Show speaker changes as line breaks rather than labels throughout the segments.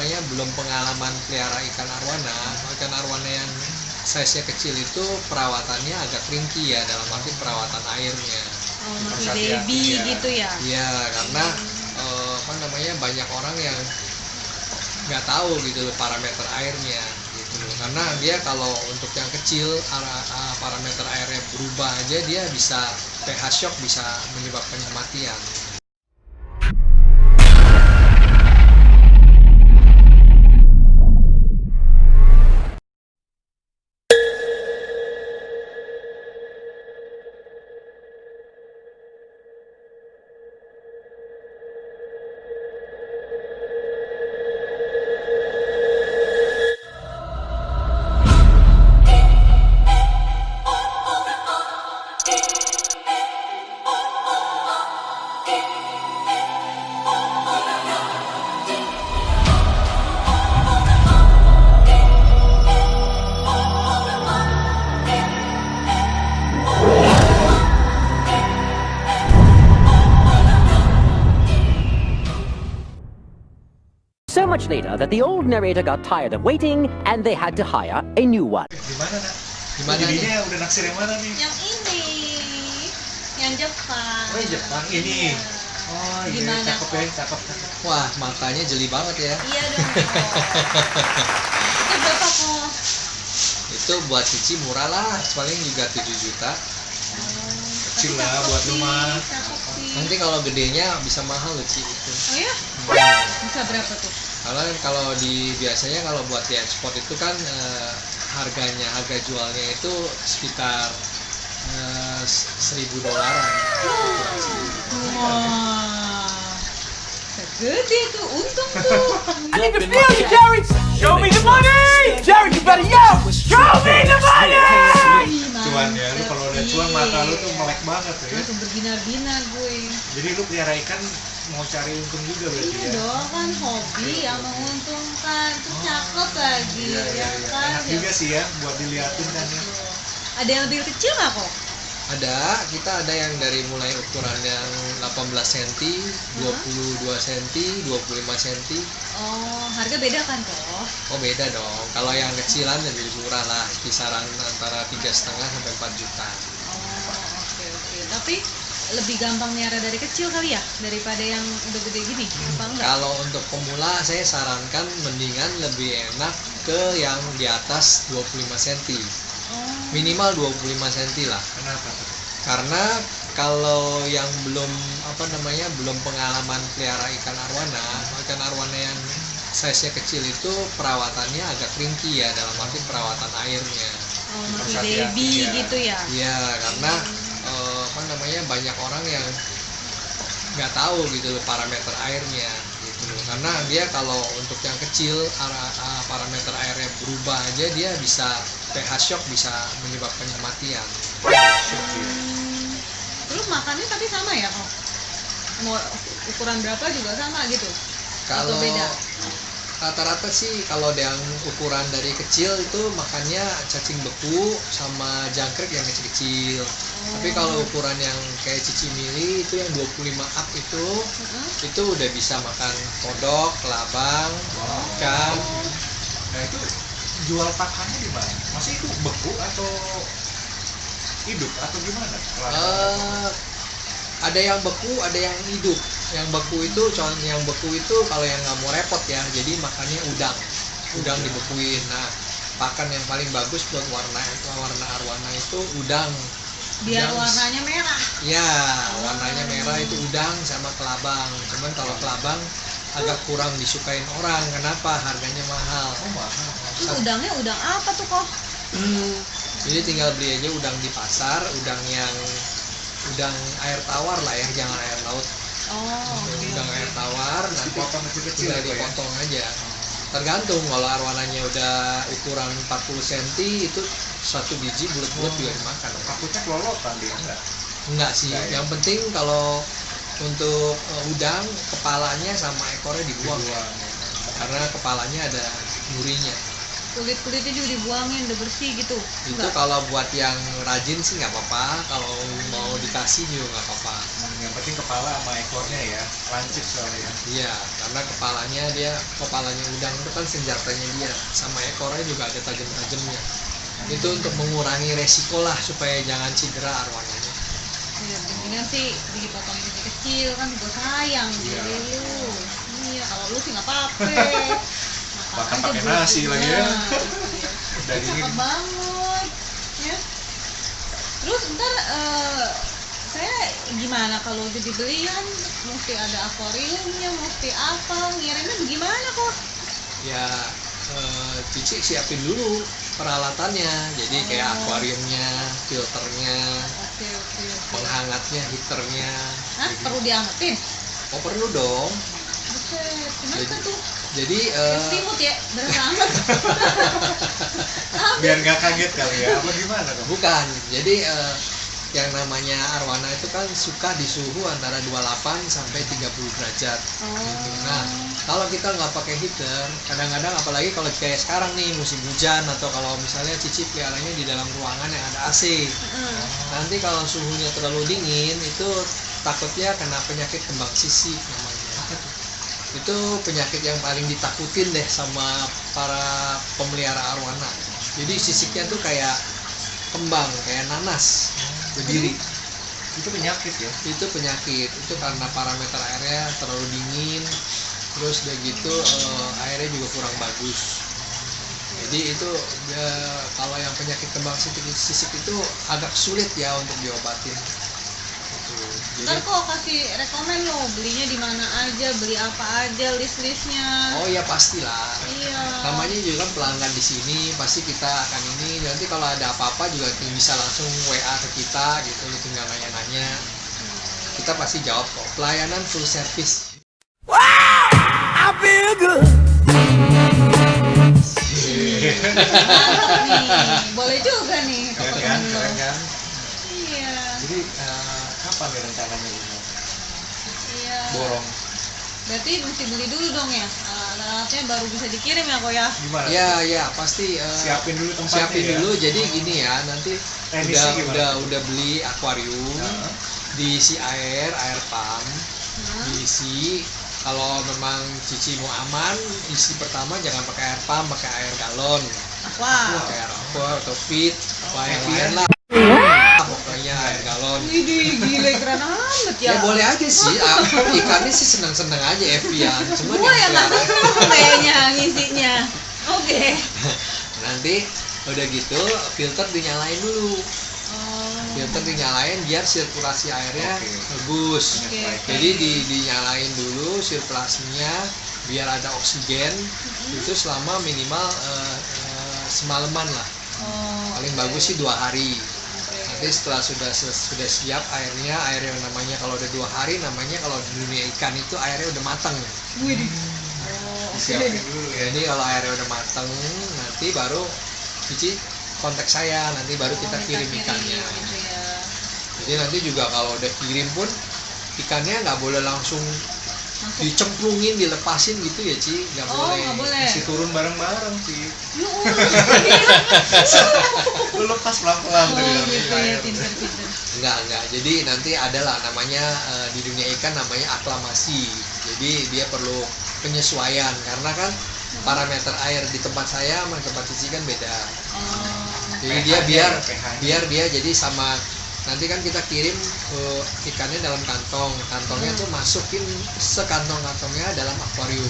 belum pengalaman pelihara ikan arwana. Ikan arwana yang size-nya kecil itu perawatannya agak ringkih ya, dalam arti perawatan airnya.
Oh, masih baby
ya.
gitu ya?
Iya, karena banyak orang yang nggak tahu gitu parameter airnya gitu. Karena dia kalau untuk yang kecil parameter airnya berubah aja, dia bisa pH shock, bisa menyebabkan kematian.
So much later that the old narrator got tired of waiting and they had to hire a new one.
Gimana nak?
Gimana
Jadinya
nih?
udah naksir yang mana nih?
Yang ini, yang Jepang.
Oh yang Jepang ini. Oh iya,
Gimana
cakep
kok?
ya, cakep.
Wah, matanya jeli banget ya.
Iya dong. Itu berapa kok?
Itu buat Cici murah lah, paling juga 7 juta.
Kecil lah buat rumah.
Nanti kalau gedenya bisa mahal loh Ci itu.
Oh ya? Bisa berapa tuh?
Kalau biasanya kalau buat di ekspor itu kan harga jualnya itu sekitar $1.000.
Wah, segede tuh, untung tuh.
I need to feel you, Jerry! Show me the money! Jerry, you better yell! Show me the money!
Cuan ya, lu kalau udah cuan mata lu tuh melek banget ya.
Langsung berbinar-binar gue.
Jadi lu pelihara ikan mau cari untung juga berarti
Iya
ya?
dong, kan hobi yang menguntungkan, terus cakep lagi, ya kan?
Enak juga sih ya buat diliatin kan ya.
Ada yang lebih kecil nggak kok?
Kita ada yang dari mulai ukuran yang 18 cm, 22 cm, 25 cm.
Oh, harga beda kan kok?
Oh beda dong. Kalau yang kecilan lebih murah lah, kisaran antara 3,5 sampai 4 juta.
Oh, oke. Tapi lebih gampang nyara dari kecil kali ya daripada yang udah gede gini, apa enggak?
Kalau untuk pemula saya sarankan mendingan lebih enak ke yang di atas 25 cm.
Oh,
Minimal 25 cm lah.
Kenapa tuh?
Karena kalau yang belum pengalaman pelihara ikan arwana yang size-nya kecil itu perawatannya agak ringkih ya, dalam arti perawatan airnya.
oh masih
Harus
baby
hati-hati ya.
gitu ya?
Iya, karena banyak orang yang nggak tahu gitu parameter airnya gitu. Karena dia kalau untuk yang kecil parameter airnya berubah aja, dia bisa pH shock, bisa menyebabkan kematian.
Terus makannya tapi sama ya kok? Mau ukuran berapa juga sama gitu? Atau
Kalau
beda?
rata-rata sih kalau yang ukuran dari kecil itu makannya cacing beku sama jangkrik yang kecil-kecil. Tapi kalau ukuran yang kayak Cici Mili itu yang 25 up itu udah bisa makan kodok, kelabang, ikan.
Nah itu jual pakannya di mana? Masih itu beku atau hidup atau gimana?
Ada yang beku, ada yang hidup. Yang beku itu kalau yang nggak mau repot ya, jadi makannya udang dibekuin. Nah, pakan yang paling bagus buat warna arwana itu udang.
Biar warnanya merah.
Ya, warnanya merah itu udang sama kelabang. Cuman kalau kelabang agak kurang disukain orang. Kenapa? Harganya mahal.
Oh mahal.
Itu udangnya udang apa tuh kok?
Jadi tinggal beli aja udang di pasar, udang air tawar lah ya, jangan air laut.
Oh,
Udang air tawar, nanti
Dipotong kecil-kecil
udah
gitu ya?
dipotong aja. Tergantung, kalau arwananya udah ukuran 40 cm itu satu biji bulat-bulat juga dimakan.
Takutnya kelolotan dia enggak?
Enggak sih,
Enggak ya?
yang penting kalau untuk udang kepalanya sama ekornya dibuang. Karena kepalanya ada durinya.
kulit-kulitnya juga dibuangin, udah bersih gitu?
Itu
Enggak?
kalau buat yang rajin sih nggak apa-apa, kalau mau dikasih juga nggak apa-apa.
Yang penting kepala sama ekornya ya, lancip soalnya.
Iya, karena kepalanya udang itu kan senjatanya dia, sama ekornya juga ada tajam-tajamnya. Itu untuk mengurangi resiko lah supaya jangan cedera arwananya.
Ya, mendingan sih dipotong kecil kan gue sayang
Iya.
jadi lu. Iya, kalau lu sih nggak apa-apa.
Makan pakai nasi lagi ya. Dagingnya
Cakep banget. Ya. Terus ntar saya gimana kalau udah dibeli kan mesti ada akuariumnya, mesti apa, ngirimnya bagaimana kok?
Ya Cici siapin dulu peralatannya, jadi kayak
Oh.
akuariumnya, filternya,
Oke.
penghangatnya, heaternya.
Hah,
Gitu.
perlu diangetin?
Oh perlu dong.
Buset, kenapa tuh?
Jadi
Selimut ya, berasa hangat.
biar nggak kaget kali ya, apa gimana tuh?
bukan, jadi yang namanya arwana itu kan suka di suhu antara 28 sampai 30 derajat. Gitu. Nah, kalau kita nggak pakai heater, kadang-kadang apalagi kalau kayak sekarang nih musim hujan atau kalau misalnya Cici peliharanya di dalam ruangan yang ada AC, nanti kalau suhunya terlalu dingin itu takutnya kena penyakit kembang sisik namanya. Itu penyakit yang paling ditakutin deh sama para pemelihara arwana. Jadi sisiknya tuh kayak kembang, kayak nanas berdiri.
Itu penyakit ya.
Itu penyakit, itu karena parameter airnya terlalu dingin, terus udah gitu airnya juga kurang bagus. Jadi itu kalau yang penyakit kembang sisik itu agak sulit ya untuk diobatin. Gitu.
Ntar
Jadi,
kok kasih rekomen lo, belinya di mana aja, beli apa aja, list-listnya.
oh ya pastilah.
Iya.
Namanya juga kan pelanggan di sini, pasti kita akan ini. Nanti kalau ada apa-apa juga bisa langsung WA ke kita gitu, lu tinggal nanya-nanya. Kita pasti jawab kok. Pelayanan full service.
I feel good.
Mantap nih, boleh juga nih
Keren
ke
kan?
temen lo.
Keren kan?
Iya.
Jadi kapan nih rencananya ini?
Iya.
Borong.
Berarti mesti beli dulu dong ya, alat-alatnya baru bisa dikirim ya kok ya.
Gimana?
Ya pasti
Siapin dulu tempatnya.
siapin
ya?
dulu. Jadi gini ya, nanti
Teknisnya gimana?
udah beli akuarium,
Nah,
diisi air pump,
Hah?
diisi. Kalau memang Cici mau aman, isi pertama jangan pakai air pump, pakai air galon,
Wah.
pakai air aqua atau fit, apa yang lain lah. Pokoknya air galon.
Widih, gile keren amat ya.
Ya boleh aja sih, ikannya sih senang-senang aja Evian. Cuma
Gua yang nggak
pelihara-
seneng kayaknya ngisinya. Oke.
nanti udah gitu filter dinyalain dulu.
Oh.
Filter dinyalain biar sirkulasi airnya
Oke.
bagus.
Oke.
Jadi dinyalain dulu sirkulasinya biar ada oksigen. Itu selama minimal semalaman lah.
Oh.
Paling bagus sih 2 hari.
Oke.
Nanti setelah sudah siap airnya, air yang namanya kalau udah 2 hari namanya kalau di dunia ikan itu airnya udah matang.
Widih. Oh, oke.
siapin dulu ya.
Jadi kalau airnya udah matang nanti baru Cici kontak saya, nanti baru kita
Oh,
kirim
minta
ikannya.
gitu ya.
Jadi nanti juga kalau udah kirim pun ikannya nggak boleh langsung
Masuk.
dicemplungin, dilepasin gitu ya Ci, nggak
Oh,
boleh.
nggak boleh.
Mesti turun bareng-bareng sih.
Ya Allah.
Lu lepas pelan-pelan
Oh,
dari dalam
gitu
air.
ya, pinter-pinter.
Enggak. Jadi nanti adalah namanya di dunia ikan namanya aklamasi. Jadi dia perlu penyesuaian karena kan parameter air di tempat saya sama tempat Cici kan beda.
Oh.
Jadi
pH-nya
dia
pH-nya.
biar dia jadi sama. Nanti kan kita kirim ikannya dalam kantong. Kantongnya tuh masukin sekantong-kantongnya dalam akuarium.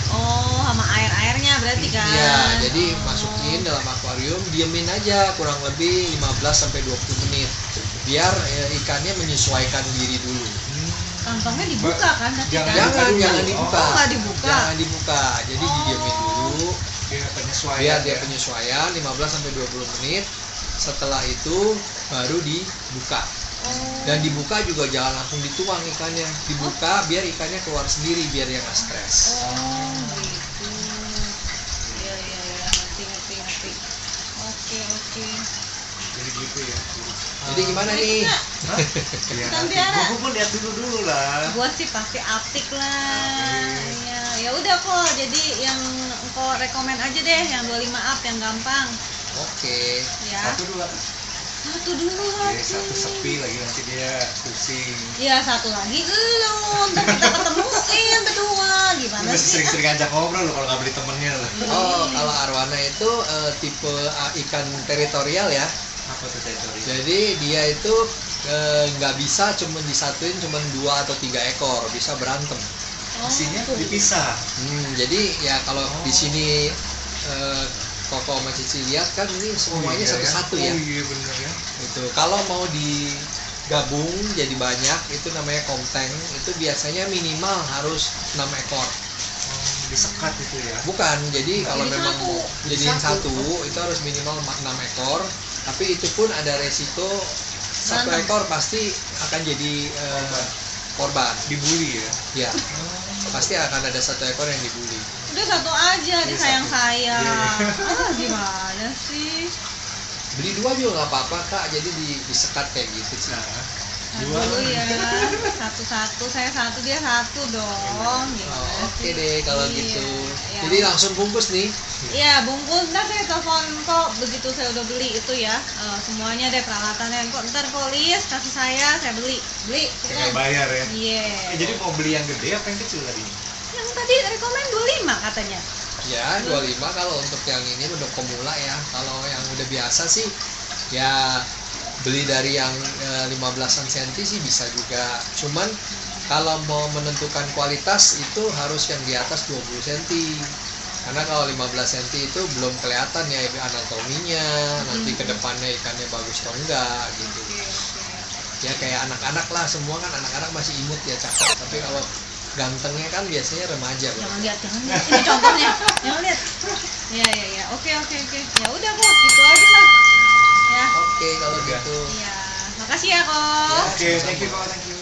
Oh, sama air-airnya berarti kan?
Iya, jadi
Oh.
masukin dalam akuarium, diemin aja kurang lebih 15 sampai 20 menit. Biar ikannya menyesuaikan diri dulu.
Kantongnya dibuka kan? Tapi
Jangan-
kan?
Jangan dibuka.
Oh, nggak dibuka.
Jangan dibuka. Jadi
Oh.
didiemin dulu
Biar penyesuaian.
biar dia
ya.
penyesuaian 15 sampai 20 menit. Setelah itu baru dibuka.
Oh.
Dan dibuka juga jangan langsung dituang ikannya. Dibuka biar ikannya keluar sendiri biar dia nggak stres.
Oh, gitu. Iya, ngerti. Oke.
Jadi gitu ya.
Jadi gimana nih?
Hah? Ya,
Ikan
nanti
piara.
gua lihat dulu lah.
Gua sih pasti apik lah.
Apik.
Iya, ya udah kok. Jadi yang kok rekomen aja deh yang 25 up yang gampang.
Oke.
Ya.
1, 2.
Satu dulu
Oke,
lagi.
satu sepi lagi nanti dia pusing.
Iya, satu lagi ntar kita ketemuin berdua gimana
Lu masih
sih?
sering-sering ngajak ngobrol lo kalau nggak beli temennya lo.
Oh, kalau arwana itu tipe ikan teritorial ya.
Apa tuh teritori?
Jadi dia itu nggak bisa cuman disatuin cuman 2 atau 3 ekor, bisa berantem.
Mesinnya
tuh.
dipisah.
Jadi ya kalau di sini Koko sama Cici lihat kan ini semuanya
iya
satu-satu
ya.
ya.
Oh iya bener ya.
Itu kalau mau digabung jadi banyak itu namanya komteng, itu biasanya minimal harus 6 ekor.
Oh, disekat itu ya.
Bukan, jadi kalau
Jadi
memang
satu.
jadiin
Satu.
satu itu harus minimal 6 ekor, tapi itu pun ada resiko satu
Berantem.
ekor pasti akan jadi korban.
Dibully ya.
Ya, pasti akan ada satu ekor yang dibully.
Udah satu aja,
Iya,
disayang-sayang.
satu.
Ah, gimana sih?
Beli 2 juga nggak apa-apa kak, jadi disekat kayak gitu sih.
Nah,
Nah,
Dua.
dulu ya, satu-satu, saya satu, dia satu dong. Gimana
Oh, oke
sih?
deh kalau
Iya,
gitu.
ya.
Jadi langsung bungkus nih.
Iya, bungkus. Ntar saya telepon kok begitu saya udah beli itu ya. Semuanya deh peralatannya. Kok ntar kok list kasih saya beli.
tinggal bayar ya.
Iya.
Jadi mau beli yang gede apa yang kecil tadi?
Yang tadi rekomen 25 katanya.
Ya, 25 kalau untuk yang ini udah pemula ya. Kalau yang udah biasa sih ya beli dari yang 15-an senti sih bisa juga. Cuman kalau mau menentukan kualitas itu harus yang di atas 20 cm. Karena kalau 15 cm itu belum kelihatan ya anatominya, nanti ke depannya ikannya bagus atau enggak gitu. Ya kayak anak-anak lah, semua kan anak-anak masih imut ya cakep, tapi kalau gantengnya kan biasanya remaja. Bang.
Jangan lihat. Ini contohnya. Jangan lihat. Iya. Oke. Ya udah kok, gitu aja lah. Ya.
Oke kalau
Udah.
gitu.
Iya. Makasih ya kok.
Ya.
Oke, thank you kok, thank you.